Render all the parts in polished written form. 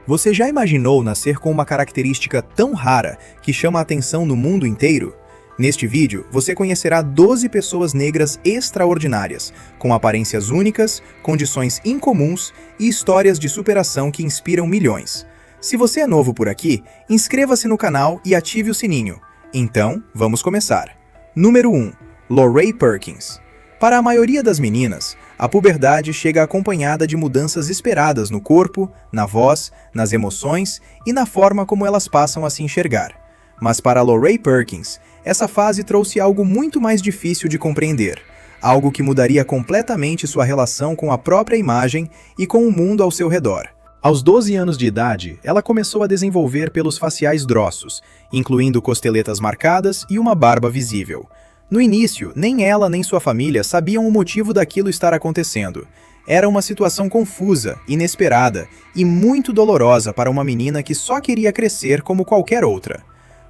Você já imaginou nascer com uma característica tão rara que chama a atenção no mundo inteiro? Neste vídeo, você conhecerá 12 pessoas negras extraordinárias, com aparências únicas, condições incomuns e histórias de superação que inspiram milhões. Se você é novo por aqui, inscreva-se no canal e ative o sininho. Então, vamos começar. Número 1. Lorraine Perkins. Para a maioria das meninas, a puberdade chega acompanhada de mudanças esperadas no corpo, na voz, nas emoções e na forma como elas passam a se enxergar. Mas para Lorraine Perkins, essa fase trouxe algo muito mais difícil de compreender, algo que mudaria completamente sua relação com a própria imagem e com o mundo ao seu redor. Aos 12 anos de idade, ela começou a desenvolver pelos faciais grossos, incluindo costeletas marcadas e uma barba visível. No início, nem ela nem sua família sabiam o motivo daquilo estar acontecendo. Era uma situação confusa, inesperada e muito dolorosa para uma menina que só queria crescer como qualquer outra.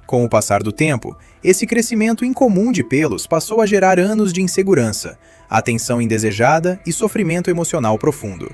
Com o passar do tempo, esse crescimento incomum de pelos passou a gerar anos de insegurança, atenção indesejada e sofrimento emocional profundo.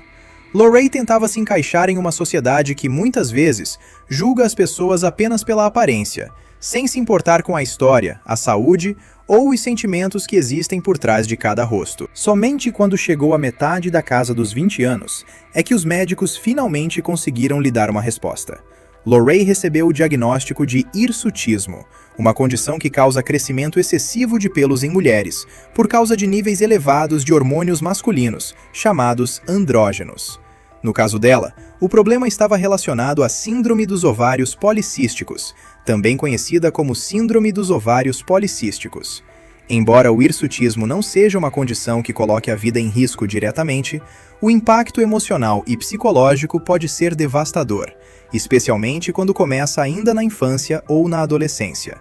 Lorraine tentava se encaixar em uma sociedade que muitas vezes julga as pessoas apenas pela aparência, sem se importar com a história, a saúde ou os sentimentos que existem por trás de cada rosto. Somente quando chegou à metade da casa dos 20 anos é que os médicos finalmente conseguiram lhe dar uma resposta. Lorraine recebeu o diagnóstico de hirsutismo, uma condição que causa crescimento excessivo de pelos em mulheres, por causa de níveis elevados de hormônios masculinos, chamados andrógenos. No caso dela, o problema estava relacionado à síndrome dos ovários policísticos, também conhecida como síndrome dos ovários policísticos. Embora o hirsutismo não seja uma condição que coloque a vida em risco diretamente, o impacto emocional e psicológico pode ser devastador, especialmente quando começa ainda na infância ou na adolescência.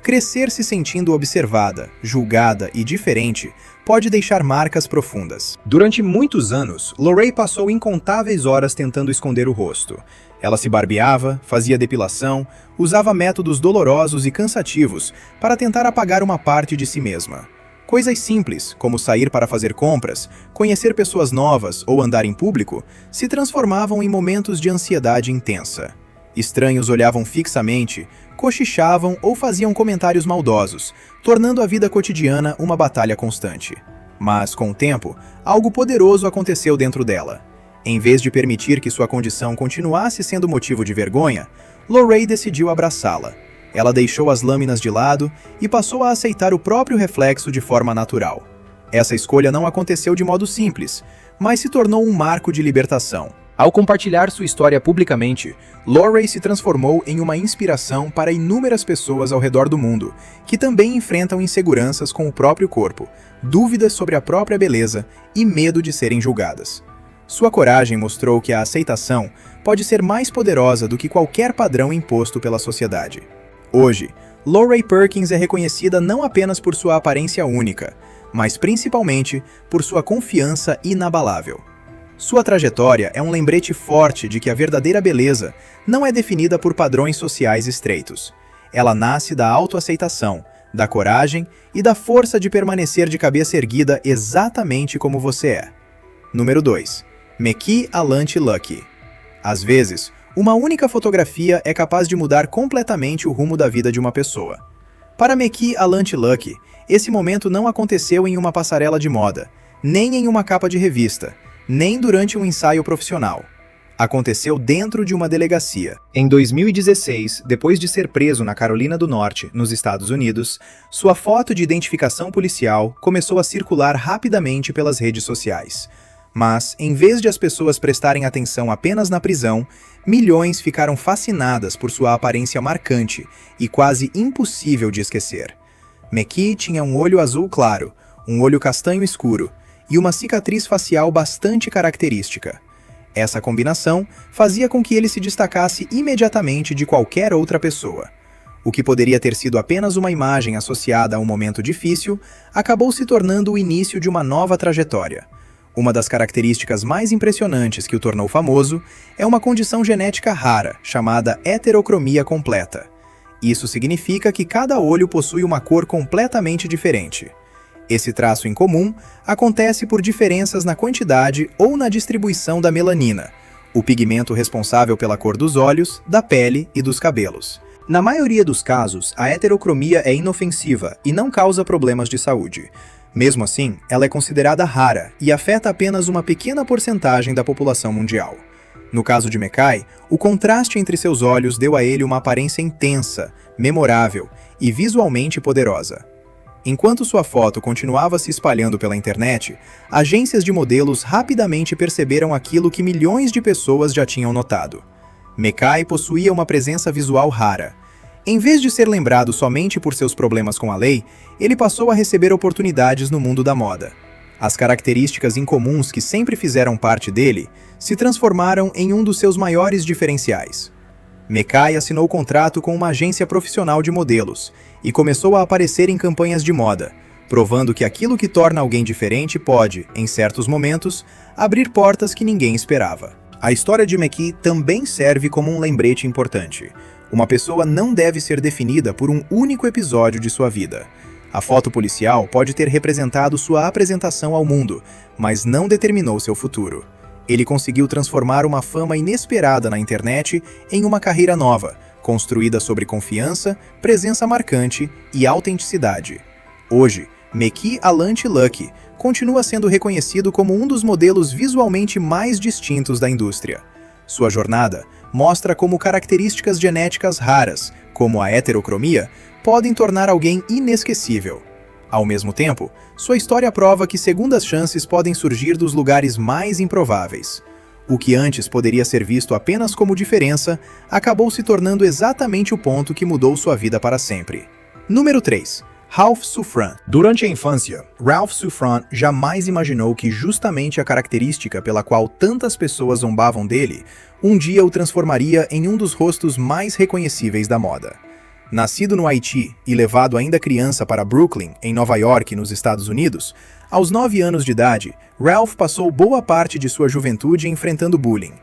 Crescer se sentindo observada, julgada e diferente pode deixar marcas profundas. Durante muitos anos, Lorraine passou incontáveis horas tentando esconder o rosto. Ela se barbeava, fazia depilação, usava métodos dolorosos e cansativos para tentar apagar uma parte de si mesma. Coisas simples, como sair para fazer compras, conhecer pessoas novas ou andar em público, se transformavam em momentos de ansiedade intensa. Estranhos olhavam fixamente, cochichavam ou faziam comentários maldosos, tornando a vida cotidiana uma batalha constante. Mas, com o tempo, algo poderoso aconteceu dentro dela. Em vez de permitir que sua condição continuasse sendo motivo de vergonha, Lorraine decidiu abraçá-la. Ela deixou as lâminas de lado e passou a aceitar o próprio reflexo de forma natural. Essa escolha não aconteceu de modo simples, mas se tornou um marco de libertação. Ao compartilhar sua história publicamente, Lorraine se transformou em uma inspiração para inúmeras pessoas ao redor do mundo, que também enfrentam inseguranças com o próprio corpo, dúvidas sobre a própria beleza e medo de serem julgadas. Sua coragem mostrou que a aceitação pode ser mais poderosa do que qualquer padrão imposto pela sociedade. Hoje, Lorraine Perkins é reconhecida não apenas por sua aparência única, mas principalmente por sua confiança inabalável. Sua trajetória é um lembrete forte de que a verdadeira beleza não é definida por padrões sociais estreitos. Ela nasce da autoaceitação, da coragem e da força de permanecer de cabeça erguida exatamente como você é. Número 2. Meky Alante Lucky. Às vezes, uma única fotografia é capaz de mudar completamente o rumo da vida de uma pessoa. Para Meky Alante Lucky, esse momento não aconteceu em uma passarela de moda, nem em uma capa de revista, nem durante um ensaio profissional. Aconteceu dentro de uma delegacia. Em 2016, depois de ser preso na Carolina do Norte, nos Estados Unidos, sua foto de identificação policial começou a circular rapidamente pelas redes sociais. Mas, em vez de as pessoas prestarem atenção apenas na prisão, milhões ficaram fascinadas por sua aparência marcante e quase impossível de esquecer. Meky tinha um olho azul claro, um olho castanho escuro e uma cicatriz facial bastante característica. Essa combinação fazia com que ele se destacasse imediatamente de qualquer outra pessoa. O que poderia ter sido apenas uma imagem associada a um momento difícil, acabou se tornando o início de uma nova trajetória. Uma das características mais impressionantes que o tornou famoso é uma condição genética rara, chamada heterocromia completa. Isso significa que cada olho possui uma cor completamente diferente. Esse traço incomum acontece por diferenças na quantidade ou na distribuição da melanina, o pigmento responsável pela cor dos olhos, da pele e dos cabelos. Na maioria dos casos, a heterocromia é inofensiva e não causa problemas de saúde. Mesmo assim, ela é considerada rara e afeta apenas uma pequena porcentagem da população mundial. No caso de Mekai, o contraste entre seus olhos deu a ele uma aparência intensa, memorável e visualmente poderosa. Enquanto sua foto continuava se espalhando pela internet, agências de modelos rapidamente perceberam aquilo que milhões de pessoas já tinham notado. Mekai possuía uma presença visual rara. Em vez de ser lembrado somente por seus problemas com a lei, ele passou a receber oportunidades no mundo da moda. As características incomuns que sempre fizeram parte dele se transformaram em um dos seus maiores diferenciais. Mekai assinou contrato com uma agência profissional de modelos e começou a aparecer em campanhas de moda, provando que aquilo que torna alguém diferente pode, em certos momentos, abrir portas que ninguém esperava. A história de Mekai também serve como um lembrete importante. Uma pessoa não deve ser definida por um único episódio de sua vida. A foto policial pode ter representado sua apresentação ao mundo, mas não determinou seu futuro. Ele conseguiu transformar uma fama inesperada na internet em uma carreira nova, construída sobre confiança, presença marcante e autenticidade. Hoje, Mekai Alanti Lucky continua sendo reconhecido como um dos modelos visualmente mais distintos da indústria. Sua jornada mostra como características genéticas raras, como a heterocromia, podem tornar alguém inesquecível. Ao mesmo tempo, sua história prova que segundas chances podem surgir dos lugares mais improváveis. O que antes poderia ser visto apenas como diferença, acabou se tornando exatamente o ponto que mudou sua vida para sempre. Número 3. Ralph Souffran. Durante a infância, Ralph Souffran jamais imaginou que justamente a característica pela qual tantas pessoas zombavam dele, um dia o transformaria em um dos rostos mais reconhecíveis da moda. Nascido no Haiti e levado ainda criança para Brooklyn, em Nova York, nos Estados Unidos, aos 9 anos de idade, Ralph passou boa parte de sua juventude enfrentando bullying.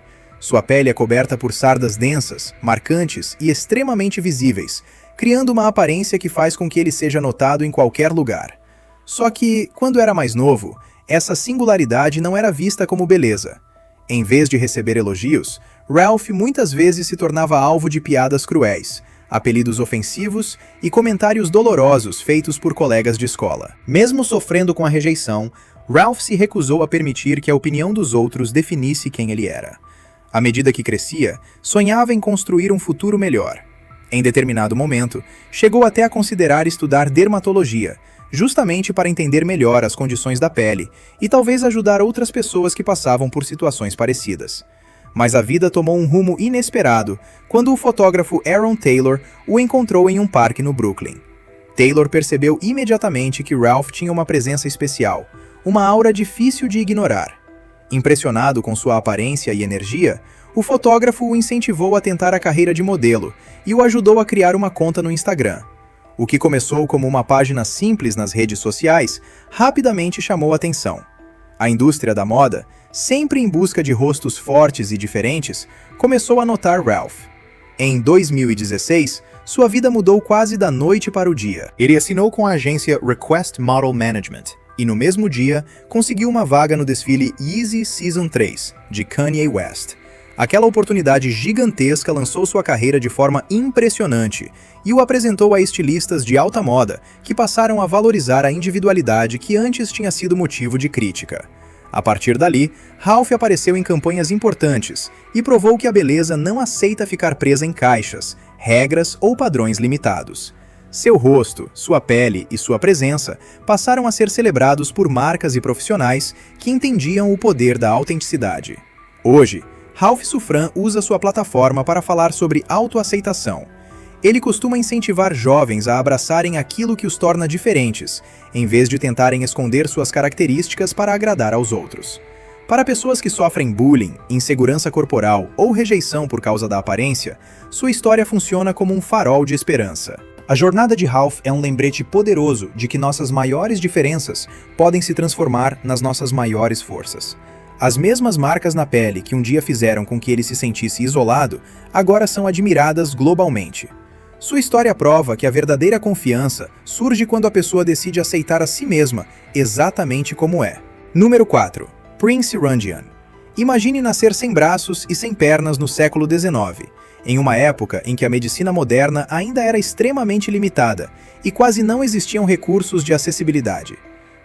Sua pele é coberta por sardas densas, marcantes e extremamente visíveis, criando uma aparência que faz com que ele seja notado em qualquer lugar. Só que, quando era mais novo, essa singularidade não era vista como beleza. Em vez de receber elogios, Ralph muitas vezes se tornava alvo de piadas cruéis, apelidos ofensivos e comentários dolorosos feitos por colegas de escola. Mesmo sofrendo com a rejeição, Ralph se recusou a permitir que a opinião dos outros definisse quem ele era. À medida que crescia, sonhava em construir um futuro melhor. Em determinado momento, chegou até a considerar estudar dermatologia, justamente para entender melhor as condições da pele e talvez ajudar outras pessoas que passavam por situações parecidas. Mas a vida tomou um rumo inesperado quando o fotógrafo Aaron Taylor o encontrou em um parque no Brooklyn. Taylor percebeu imediatamente que Ralph tinha uma presença especial, uma aura difícil de ignorar. Impressionado com sua aparência e energia, o fotógrafo o incentivou a tentar a carreira de modelo e o ajudou a criar uma conta no Instagram. O que começou como uma página simples nas redes sociais, rapidamente chamou a atenção. A indústria da moda, sempre em busca de rostos fortes e diferentes, começou a notar Ralph. Em 2016, sua vida mudou quase da noite para o dia. Ele assinou com a agência Request Model Management e no mesmo dia conseguiu uma vaga no desfile Yeezy Season 3, de Kanye West. Aquela oportunidade gigantesca lançou sua carreira de forma impressionante e o apresentou a estilistas de alta moda que passaram a valorizar a individualidade que antes tinha sido motivo de crítica. A partir dali, Ralph apareceu em campanhas importantes e provou que a beleza não aceita ficar presa em caixas, regras ou padrões limitados. Seu rosto, sua pele e sua presença passaram a ser celebrados por marcas e profissionais que entendiam o poder da autenticidade. Hoje, Ralph Souffran usa sua plataforma para falar sobre autoaceitação. Ele costuma incentivar jovens a abraçarem aquilo que os torna diferentes, em vez de tentarem esconder suas características para agradar aos outros. Para pessoas que sofrem bullying, insegurança corporal ou rejeição por causa da aparência, sua história funciona como um farol de esperança. A jornada de Ralph é um lembrete poderoso de que nossas maiores diferenças podem se transformar nas nossas maiores forças. As mesmas marcas na pele que um dia fizeram com que ele se sentisse isolado, agora são admiradas globalmente. Sua história prova que a verdadeira confiança surge quando a pessoa decide aceitar a si mesma, exatamente como é. Número 4. Prince Randian. Imagine nascer sem braços e sem pernas no século XIX, em uma época em que a medicina moderna ainda era extremamente limitada e quase não existiam recursos de acessibilidade.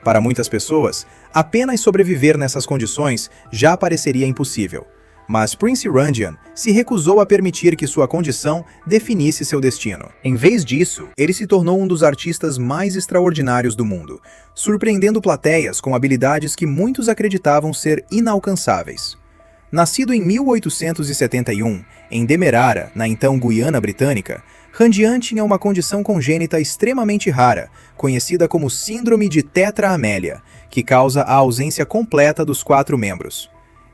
Para muitas pessoas, apenas sobreviver nessas condições já pareceria impossível. Mas Prince Randian se recusou a permitir que sua condição definisse seu destino. Em vez disso, ele se tornou um dos artistas mais extraordinários do mundo, surpreendendo plateias com habilidades que muitos acreditavam ser inalcançáveis. Nascido em 1871, em Demerara, na então Guiana Britânica, Randian tinha uma condição congênita extremamente rara, conhecida como Síndrome de Tetra-Amélia, que causa a ausência completa dos 4 membros.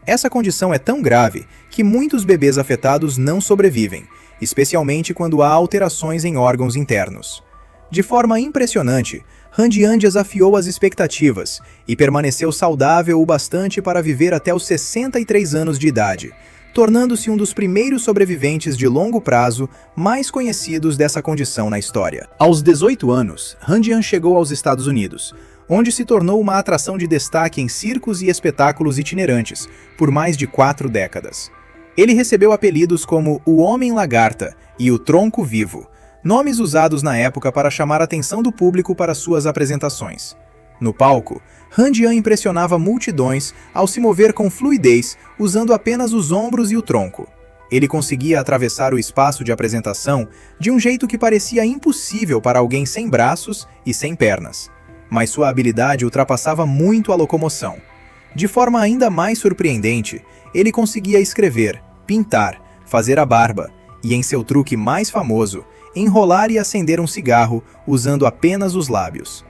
Essa condição é tão grave que muitos bebês afetados não sobrevivem, especialmente quando há alterações em órgãos internos. De forma impressionante, Randian desafiou as expectativas e permaneceu saudável o bastante para viver até os 63 anos de idade, tornando-se um dos primeiros sobreviventes de longo prazo mais conhecidos dessa condição na história. Aos 18 anos, Randian chegou aos Estados Unidos, onde se tornou uma atração de destaque em circos e espetáculos itinerantes por mais de 4 décadas. Ele recebeu apelidos como o Homem-Lagarta e o Tronco Vivo, nomes usados na época para chamar a atenção do público para suas apresentações. No palco, Randian impressionava multidões ao se mover com fluidez usando apenas os ombros e o tronco. Ele conseguia atravessar o espaço de apresentação de um jeito que parecia impossível para alguém sem braços e sem pernas. Mas sua habilidade ultrapassava muito a locomoção. De forma ainda mais surpreendente, ele conseguia escrever, pintar, fazer a barba e, em seu truque mais famoso, enrolar e acender um cigarro usando apenas os lábios.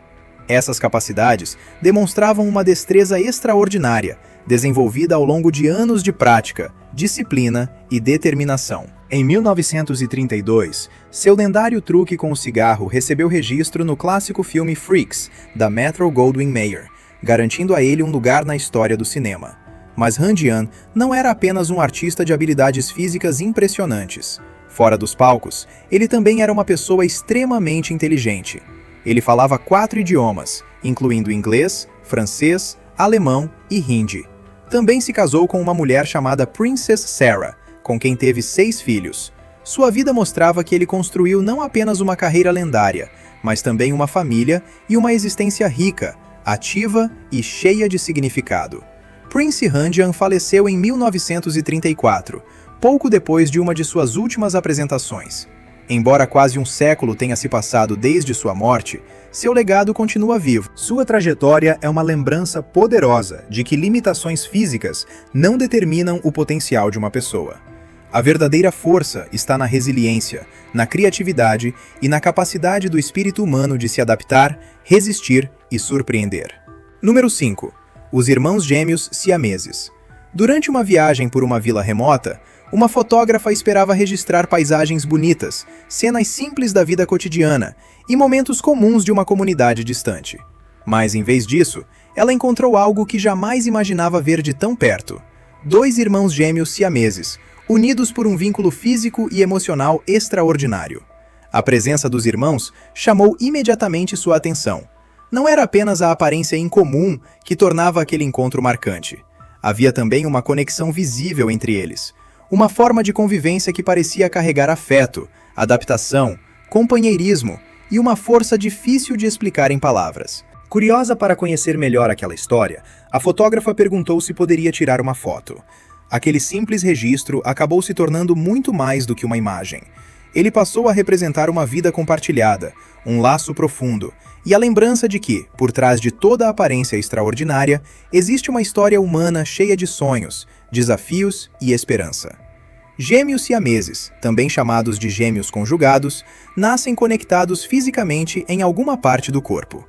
Essas capacidades demonstravam uma destreza extraordinária, desenvolvida ao longo de anos de prática, disciplina e determinação. Em 1932, seu lendário truque com o cigarro recebeu registro no clássico filme Freaks, da Metro-Goldwyn-Mayer, garantindo a ele um lugar na história do cinema. Mas Randian não era apenas um artista de habilidades físicas impressionantes. Fora dos palcos, ele também era uma pessoa extremamente inteligente. Ele falava 4 idiomas, incluindo inglês, francês, alemão e hindi. Também se casou com uma mulher chamada Princess Sarah, com quem teve 6 filhos. Sua vida mostrava que ele construiu não apenas uma carreira lendária, mas também uma família e uma existência rica, ativa e cheia de significado. Prince Randian faleceu em 1934, pouco depois de uma de suas últimas apresentações. Embora quase um século tenha se passado desde sua morte, seu legado continua vivo. Sua trajetória é uma lembrança poderosa de que limitações físicas não determinam o potencial de uma pessoa. A verdadeira força está na resiliência, na criatividade e na capacidade do espírito humano de se adaptar, resistir e surpreender. Número 5. Os irmãos gêmeos siameses. Durante uma viagem por uma vila remota, uma fotógrafa esperava registrar paisagens bonitas, cenas simples da vida cotidiana e momentos comuns de uma comunidade distante. Mas, em vez disso, ela encontrou algo que jamais imaginava ver de tão perto. 2 irmãos gêmeos siameses, unidos por um vínculo físico e emocional extraordinário. A presença dos irmãos chamou imediatamente sua atenção. Não era apenas a aparência incomum que tornava aquele encontro marcante. Havia também uma conexão visível entre eles. Uma forma de convivência que parecia carregar afeto, adaptação, companheirismo e uma força difícil de explicar em palavras. Curiosa para conhecer melhor aquela história, a fotógrafa perguntou se poderia tirar uma foto. Aquele simples registro acabou se tornando muito mais do que uma imagem. Ele passou a representar uma vida compartilhada, um laço profundo, e a lembrança de que, por trás de toda a aparência extraordinária, existe uma história humana cheia de sonhos, desafios e esperança. Gêmeos siameses, também chamados de gêmeos conjugados, nascem conectados fisicamente em alguma parte do corpo.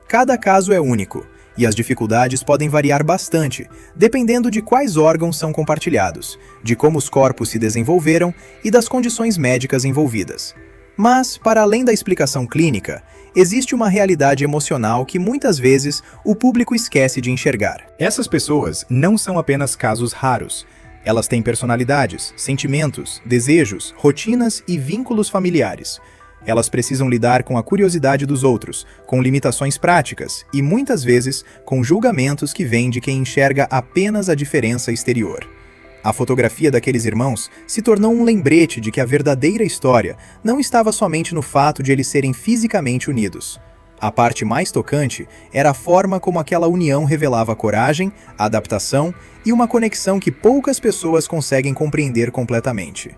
Cada caso é único, e as dificuldades podem variar bastante, dependendo de quais órgãos são compartilhados, de como os corpos se desenvolveram e das condições médicas envolvidas. Mas, para além da explicação clínica, existe uma realidade emocional que muitas vezes o público esquece de enxergar. Essas pessoas não são apenas casos raros. Elas têm personalidades, sentimentos, desejos, rotinas e vínculos familiares. Elas precisam lidar com a curiosidade dos outros, com limitações práticas e, muitas vezes, com julgamentos que vêm de quem enxerga apenas a diferença exterior. A fotografia daqueles irmãos se tornou um lembrete de que a verdadeira história não estava somente no fato de eles serem fisicamente unidos. A parte mais tocante era a forma como aquela união revelava coragem, adaptação e uma conexão que poucas pessoas conseguem compreender completamente.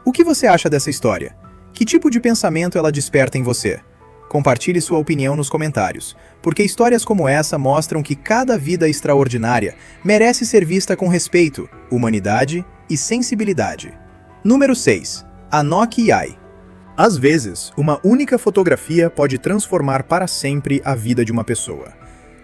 O que você acha dessa história? Que tipo de pensamento ela desperta em você? Compartilhe sua opinião nos comentários, porque histórias como essa mostram que cada vida extraordinária merece ser vista com respeito, humanidade e sensibilidade. Número 6. Anoki Yai. Às vezes, uma única fotografia pode transformar para sempre a vida de uma pessoa.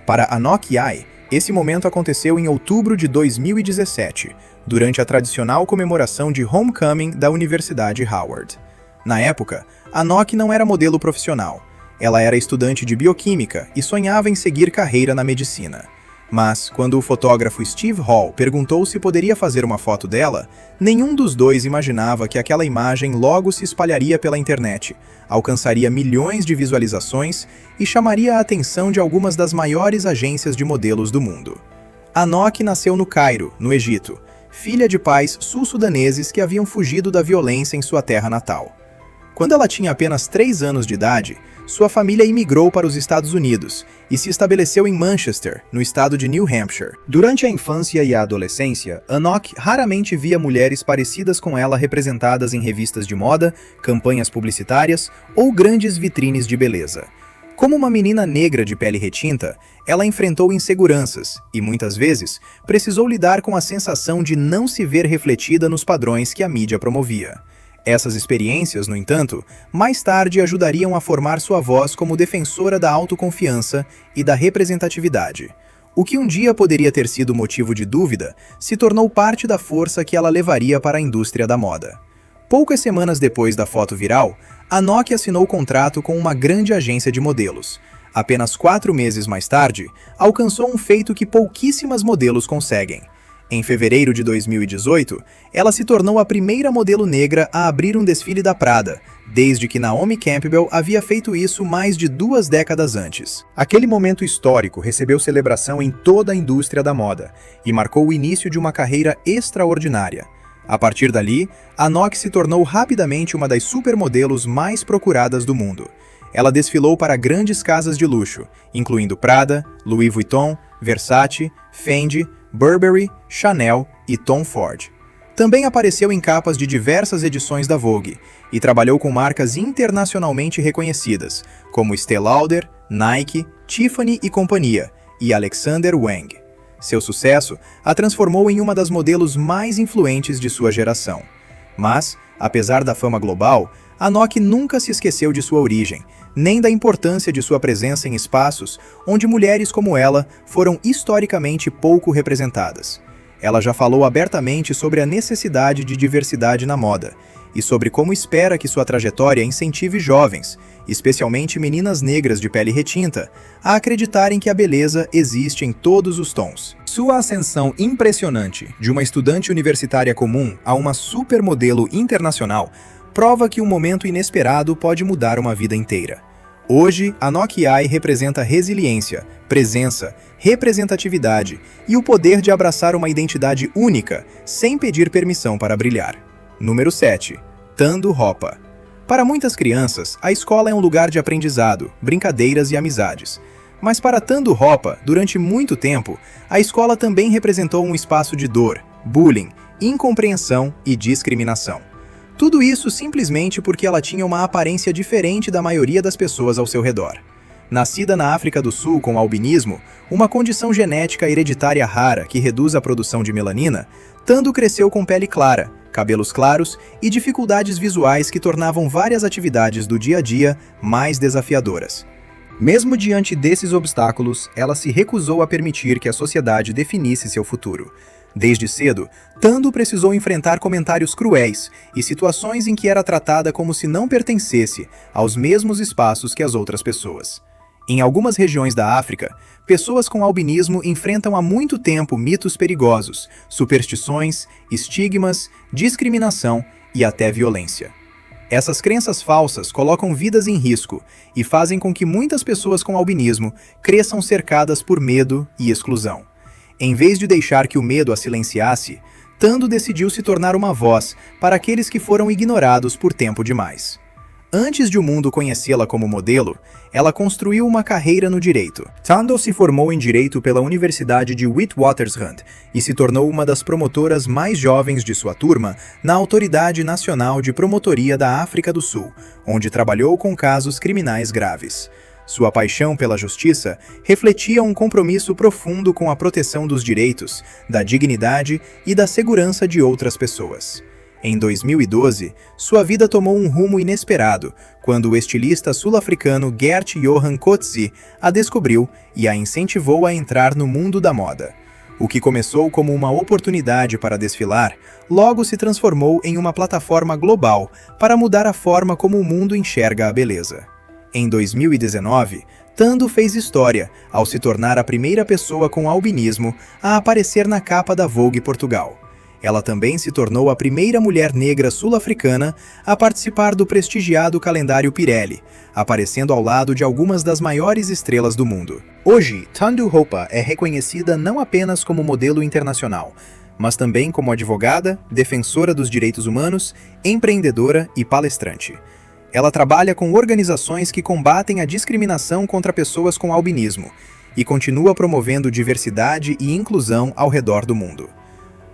Para Anoki Yai, esse momento aconteceu em outubro de 2017, durante a tradicional comemoração de Homecoming da Universidade Howard. Na época, Anoki não era modelo profissional. Ela era estudante de bioquímica e sonhava em seguir carreira na medicina. Mas, quando o fotógrafo Steve Hall perguntou se poderia fazer uma foto dela, nenhum dos dois imaginava que aquela imagem logo se espalharia pela internet, alcançaria milhões de visualizações e chamaria a atenção de algumas das maiores agências de modelos do mundo. Anoki nasceu no Cairo, no Egito, filha de pais sul-sudaneses que haviam fugido da violência em sua terra natal. Quando ela tinha apenas 3 anos de idade, sua família imigrou para os Estados Unidos e se estabeleceu em Manchester, no estado de New Hampshire. Durante a infância e a adolescência, Anoki raramente via mulheres parecidas com ela representadas em revistas de moda, campanhas publicitárias ou grandes vitrines de beleza. Como uma menina negra de pele retinta, ela enfrentou inseguranças e, muitas vezes, precisou lidar com a sensação de não se ver refletida nos padrões que a mídia promovia. Essas experiências, no entanto, mais tarde ajudariam a formar sua voz como defensora da autoconfiança e da representatividade. O que um dia poderia ter sido motivo de dúvida, se tornou parte da força que ela levaria para a indústria da moda. Poucas semanas depois da foto viral, Anoki assinou contrato com uma grande agência de modelos. Apenas 4 meses mais tarde, alcançou um feito que pouquíssimas modelos conseguem. Em fevereiro de 2018, ela se tornou a primeira modelo negra a abrir um desfile da Prada, desde que Naomi Campbell havia feito isso mais de 2 décadas antes. Aquele momento histórico recebeu celebração em toda a indústria da moda e marcou o início de uma carreira extraordinária. A partir dali, Anoki se tornou rapidamente uma das supermodelos mais procuradas do mundo. Ela desfilou para grandes casas de luxo, incluindo Prada, Louis Vuitton, Versace, Fendi, Burberry, Chanel e Tom Ford. Também apareceu em capas de diversas edições da Vogue e trabalhou com marcas internacionalmente reconhecidas, como Estée Lauder, Nike, Tiffany e companhia, e Alexander Wang. Seu sucesso a transformou em uma das modelos mais influentes de sua geração. Mas, apesar da fama global, Anoki nunca se esqueceu de sua origem, nem da importância de sua presença em espaços onde mulheres como ela foram historicamente pouco representadas. Ela já falou abertamente sobre a necessidade de diversidade na moda e sobre como espera que sua trajetória incentive jovens, especialmente meninas negras de pele retinta, a acreditarem que a beleza existe em todos os tons. Sua ascensão impressionante de uma estudante universitária comum a uma supermodelo internacional prova que um momento inesperado pode mudar uma vida inteira. Hoje, Anoki Yai representa resiliência, presença, representatividade e o poder de abraçar uma identidade única, sem pedir permissão para brilhar. Número 7. Tando Hoppa. Para muitas crianças, a escola é um lugar de aprendizado, brincadeiras e amizades. Mas para Tando Hoppa, durante muito tempo, a escola também representou um espaço de dor, bullying, incompreensão e discriminação. Tudo isso simplesmente porque ela tinha uma aparência diferente da maioria das pessoas ao seu redor. Nascida na África do Sul com albinismo, uma condição genética hereditária rara que reduz a produção de melanina, Tando cresceu com pele clara, cabelos claros e dificuldades visuais que tornavam várias atividades do dia a dia mais desafiadoras. Mesmo diante desses obstáculos, ela se recusou a permitir que a sociedade definisse seu futuro. Desde cedo, Tando precisou enfrentar comentários cruéis e situações em que era tratada como se não pertencesse aos mesmos espaços que as outras pessoas. Em algumas regiões da África, pessoas com albinismo enfrentam há muito tempo mitos perigosos, superstições, estigmas, discriminação e até violência. Essas crenças falsas colocam vidas em risco e fazem com que muitas pessoas com albinismo cresçam cercadas por medo e exclusão. Em vez de deixar que o medo a silenciasse, Tando decidiu se tornar uma voz para aqueles que foram ignorados por tempo demais. Antes de o mundo conhecê-la como modelo, ela construiu uma carreira no direito. Tando se formou em direito pela Universidade de Witwatersrand e se tornou uma das promotoras mais jovens de sua turma na Autoridade Nacional de Promotoria da África do Sul, onde trabalhou com casos criminais graves. Sua paixão pela justiça refletia um compromisso profundo com a proteção dos direitos, da dignidade e da segurança de outras pessoas. Em 2012, sua vida tomou um rumo inesperado, quando o estilista sul-africano Gert Johan Coetzee a descobriu e a incentivou a entrar no mundo da moda. O que começou como uma oportunidade para desfilar, logo se transformou em uma plataforma global para mudar a forma como o mundo enxerga a beleza. Em 2019, Tando fez história ao se tornar a primeira pessoa com albinismo a aparecer na capa da Vogue Portugal. Ela também se tornou a primeira mulher negra sul-africana a participar do prestigiado calendário Pirelli, aparecendo ao lado de algumas das maiores estrelas do mundo. Hoje, Tando Hopa é reconhecida não apenas como modelo internacional, mas também como advogada, defensora dos direitos humanos, empreendedora e palestrante. Ela trabalha com organizações que combatem a discriminação contra pessoas com albinismo e continua promovendo diversidade e inclusão ao redor do mundo.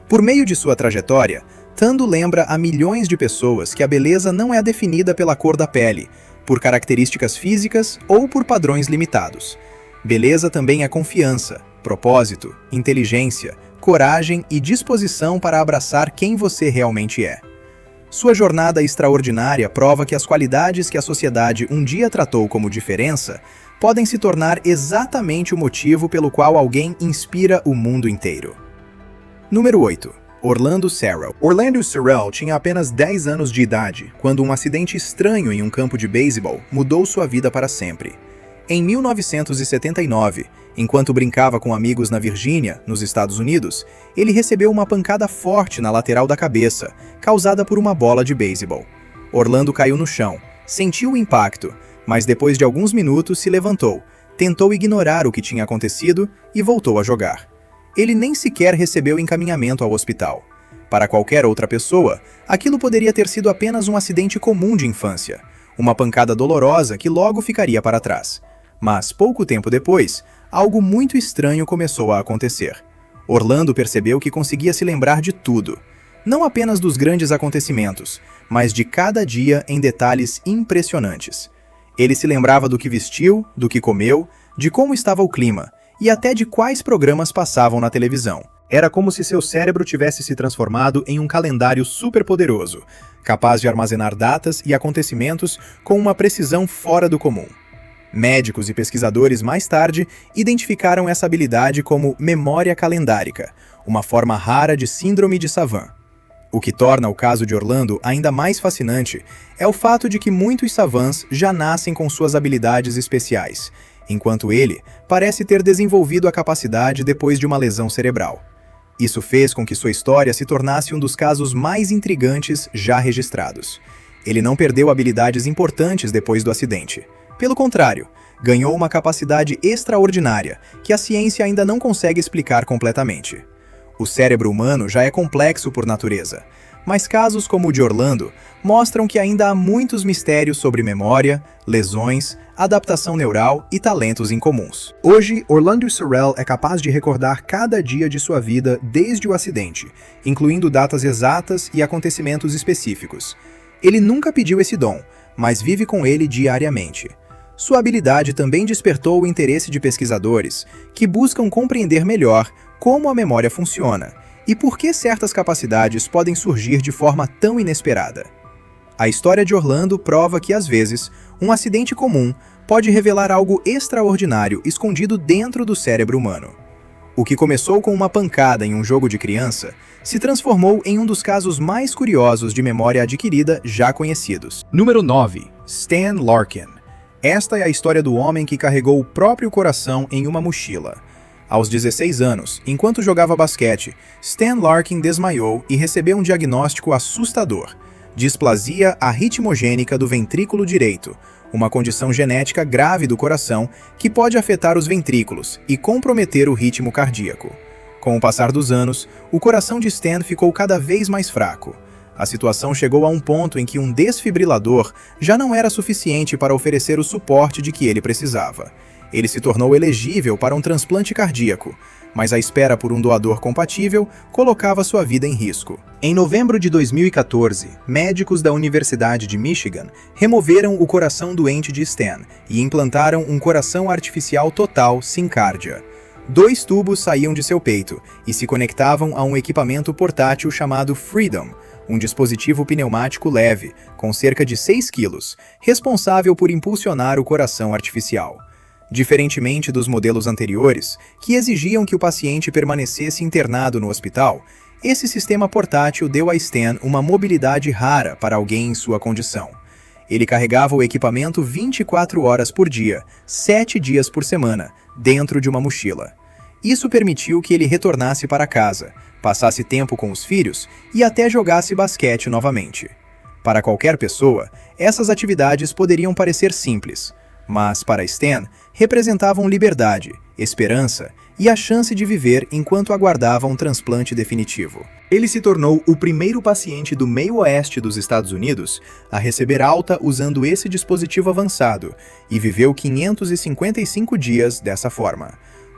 Por meio de sua trajetória, Tando lembra a milhões de pessoas que a beleza não é definida pela cor da pele, por características físicas ou por padrões limitados. Beleza também é confiança, propósito, inteligência, coragem e disposição para abraçar quem você realmente é. Sua jornada extraordinária prova que as qualidades que a sociedade um dia tratou como diferença podem se tornar exatamente o motivo pelo qual alguém inspira o mundo inteiro. Número 8. Orlando Serrell. Orlando Serrell tinha apenas 10 anos de idade quando um acidente estranho em um campo de beisebol mudou sua vida para sempre. Em 1979, enquanto brincava com amigos na Virgínia, nos Estados Unidos, ele recebeu uma pancada forte na lateral da cabeça, causada por uma bola de beisebol. Orlando caiu no chão, sentiu o impacto, mas depois de alguns minutos se levantou, tentou ignorar o que tinha acontecido e voltou a jogar. Ele nem sequer recebeu encaminhamento ao hospital. Para qualquer outra pessoa, aquilo poderia ter sido apenas um acidente comum de infância, uma pancada dolorosa que logo ficaria para trás. Mas, pouco tempo depois, algo muito estranho começou a acontecer. Orlando percebeu que conseguia se lembrar de tudo, não apenas dos grandes acontecimentos, mas de cada dia em detalhes impressionantes. Ele se lembrava do que vestiu, do que comeu, de como estava o clima, e até de quais programas passavam na televisão. Era como se seu cérebro tivesse se transformado em um calendário superpoderoso, capaz de armazenar datas e acontecimentos com uma precisão fora do comum. Médicos e pesquisadores mais tarde identificaram essa habilidade como memória calendárica, uma forma rara de síndrome de Savant. O que torna o caso de Orlando ainda mais fascinante é o fato de que muitos savants já nascem com suas habilidades especiais, enquanto ele parece ter desenvolvido a capacidade depois de uma lesão cerebral. Isso fez com que sua história se tornasse um dos casos mais intrigantes já registrados. Ele não perdeu habilidades importantes depois do acidente. Pelo contrário, ganhou uma capacidade extraordinária que a ciência ainda não consegue explicar completamente. O cérebro humano já é complexo por natureza, mas casos como o de Orlando mostram que ainda há muitos mistérios sobre memória, lesões, adaptação neural e talentos incomuns. Hoje, Orlando Serrell é capaz de recordar cada dia de sua vida desde o acidente, incluindo datas exatas e acontecimentos específicos. Ele nunca pediu esse dom, mas vive com ele diariamente. Sua habilidade também despertou o interesse de pesquisadores que buscam compreender melhor como a memória funciona e por que certas capacidades podem surgir de forma tão inesperada. A história de Orlando prova que, às vezes, um acidente comum pode revelar algo extraordinário escondido dentro do cérebro humano. O que começou com uma pancada em um jogo de criança se transformou em um dos casos mais curiosos de memória adquirida já conhecidos. Número 9. Stan Larkin. Esta é a história do homem que carregou o próprio coração em uma mochila. Aos 16 anos, enquanto jogava basquete, Stan Larkin desmaiou e recebeu um diagnóstico assustador: displasia arritmogênica do ventrículo direito, uma condição genética grave do coração que pode afetar os ventrículos e comprometer o ritmo cardíaco. Com o passar dos anos, o coração de Stan ficou cada vez mais fraco. A situação chegou a um ponto em que um desfibrilador já não era suficiente para oferecer o suporte de que ele precisava. Ele se tornou elegível para um transplante cardíaco, mas a espera por um doador compatível colocava sua vida em risco. Em novembro de 2014, médicos da Universidade de Michigan removeram o coração doente de Stan e implantaram um coração artificial total SynCardia. 2 tubos saíam de seu peito e se conectavam a um equipamento portátil chamado Freedom, um dispositivo pneumático leve, com cerca de 6 quilos, responsável por impulsionar o coração artificial. Diferentemente dos modelos anteriores, que exigiam que o paciente permanecesse internado no hospital, esse sistema portátil deu a Stan uma mobilidade rara para alguém em sua condição. Ele carregava o equipamento 24 horas por dia, 7 dias por semana, dentro de uma mochila. Isso permitiu que ele retornasse para casa, passasse tempo com os filhos e até jogasse basquete novamente. Para qualquer pessoa, essas atividades poderiam parecer simples, mas para Stan representavam liberdade, esperança e a chance de viver enquanto aguardava um transplante definitivo. Ele se tornou o primeiro paciente do meio oeste dos Estados Unidos a receber alta usando esse dispositivo avançado e viveu 555 dias dessa forma.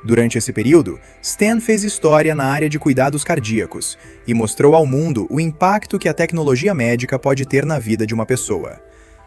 Durante esse período, Stan fez história na área de cuidados cardíacos e mostrou ao mundo o impacto que a tecnologia médica pode ter na vida de uma pessoa.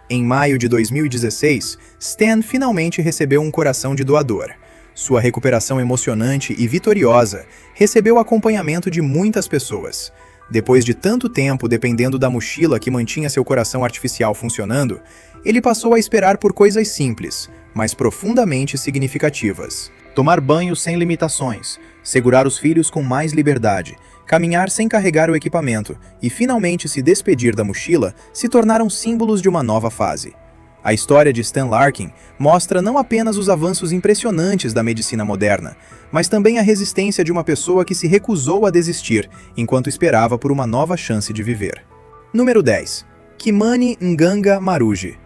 Em maio de 2016, Stan finalmente recebeu um coração de doador. Sua recuperação emocionante e vitoriosa recebeu acompanhamento de muitas pessoas. Depois de tanto tempo dependendo da mochila que mantinha seu coração artificial funcionando, ele passou a esperar por coisas simples, mas profundamente significativas. Tomar banho sem limitações, segurar os filhos com mais liberdade, caminhar sem carregar o equipamento e finalmente se despedir da mochila se tornaram símbolos de uma nova fase. A história de Stan Larkin mostra não apenas os avanços impressionantes da medicina moderna, mas também a resistência de uma pessoa que se recusou a desistir enquanto esperava por uma nova chance de viver. Número 10. Kimani Nganga Maruge.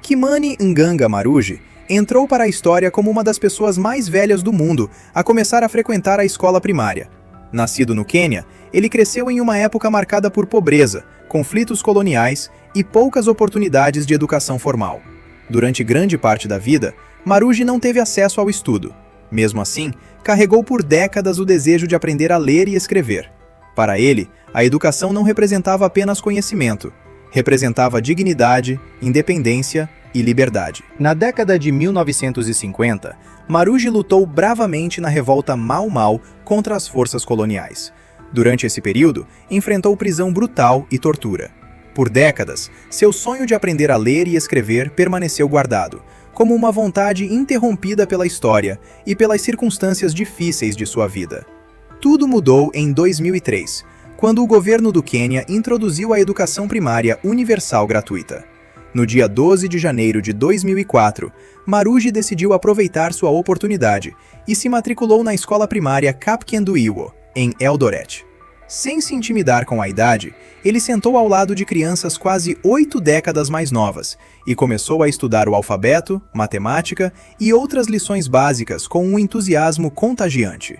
Kimani Nganga Maruge entrou para a história como uma das pessoas mais velhas do mundo a começar a frequentar a escola primária. Nascido no Quênia, ele cresceu em uma época marcada por pobreza, conflitos coloniais e poucas oportunidades de educação formal. Durante grande parte da vida, Maruge não teve acesso ao estudo. Mesmo assim, carregou por décadas o desejo de aprender a ler e escrever. Para ele, a educação não representava apenas conhecimento, representava dignidade, independência e liberdade. Na década de 1950, Maruge lutou bravamente na revolta Mau Mau contra as forças coloniais. Durante esse período, enfrentou prisão brutal e tortura. Por décadas, seu sonho de aprender a ler e escrever permaneceu guardado, como uma vontade interrompida pela história e pelas circunstâncias difíceis de sua vida. Tudo mudou em 2003, quando o governo do Quênia introduziu a educação primária universal gratuita. No dia 12 de janeiro de 2004, Maruge decidiu aproveitar sua oportunidade e se matriculou na escola primária Kapkenduiwo, em Eldoret. Sem se intimidar com a idade, ele sentou ao lado de crianças quase 8 décadas mais novas e começou a estudar o alfabeto, matemática e outras lições básicas com um entusiasmo contagiante.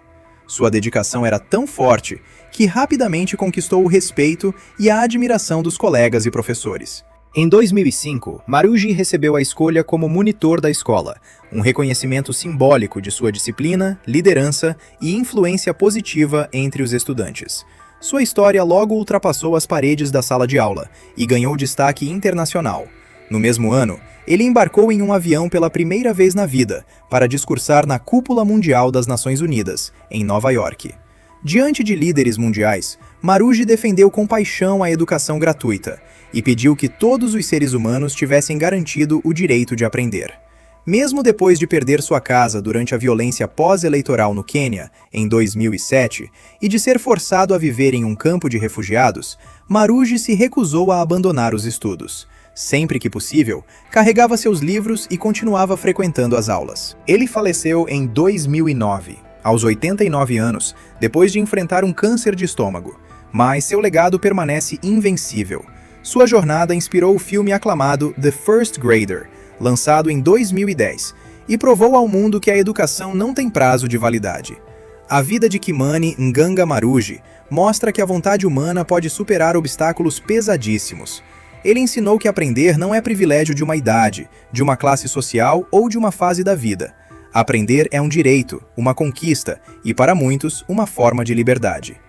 Sua dedicação era tão forte que rapidamente conquistou o respeito e a admiração dos colegas e professores. Em 2005, Maruge recebeu a escolha como monitor da escola, um reconhecimento simbólico de sua disciplina, liderança e influência positiva entre os estudantes. Sua história logo ultrapassou as paredes da sala de aula e ganhou destaque internacional. No mesmo ano, ele embarcou em um avião pela primeira vez na vida para discursar na Cúpula Mundial das Nações Unidas, em Nova York. Diante de líderes mundiais, Maruge defendeu com paixão a educação gratuita e pediu que todos os seres humanos tivessem garantido o direito de aprender. Mesmo depois de perder sua casa durante a violência pós-eleitoral no Quênia, em 2007, e de ser forçado a viver em um campo de refugiados, Maruge se recusou a abandonar os estudos. Sempre que possível, carregava seus livros e continuava frequentando as aulas. Ele faleceu em 2009, aos 89 anos, depois de enfrentar um câncer de estômago. Mas seu legado permanece invencível. Sua jornada inspirou o filme aclamado The First Grader, lançado em 2010, e provou ao mundo que a educação não tem prazo de validade. A vida de Kimani Nganga Maruji mostra que a vontade humana pode superar obstáculos pesadíssimos. Ele ensinou que aprender não é privilégio de uma idade, de uma classe social ou de uma fase da vida. Aprender é um direito, uma conquista e, para muitos, uma forma de liberdade.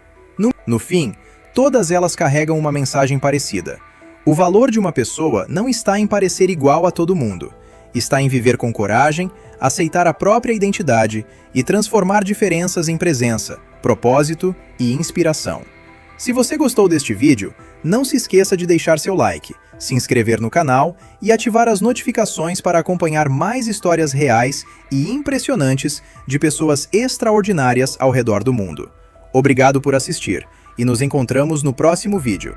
No fim, todas elas carregam uma mensagem parecida. O valor de uma pessoa não está em parecer igual a todo mundo. Está em viver com coragem, aceitar a própria identidade e transformar diferenças em presença, propósito e inspiração. Se você gostou deste vídeo, não se esqueça de deixar seu like, se inscrever no canal e ativar as notificações para acompanhar mais histórias reais e impressionantes de pessoas extraordinárias ao redor do mundo. Obrigado por assistir e nos encontramos no próximo vídeo.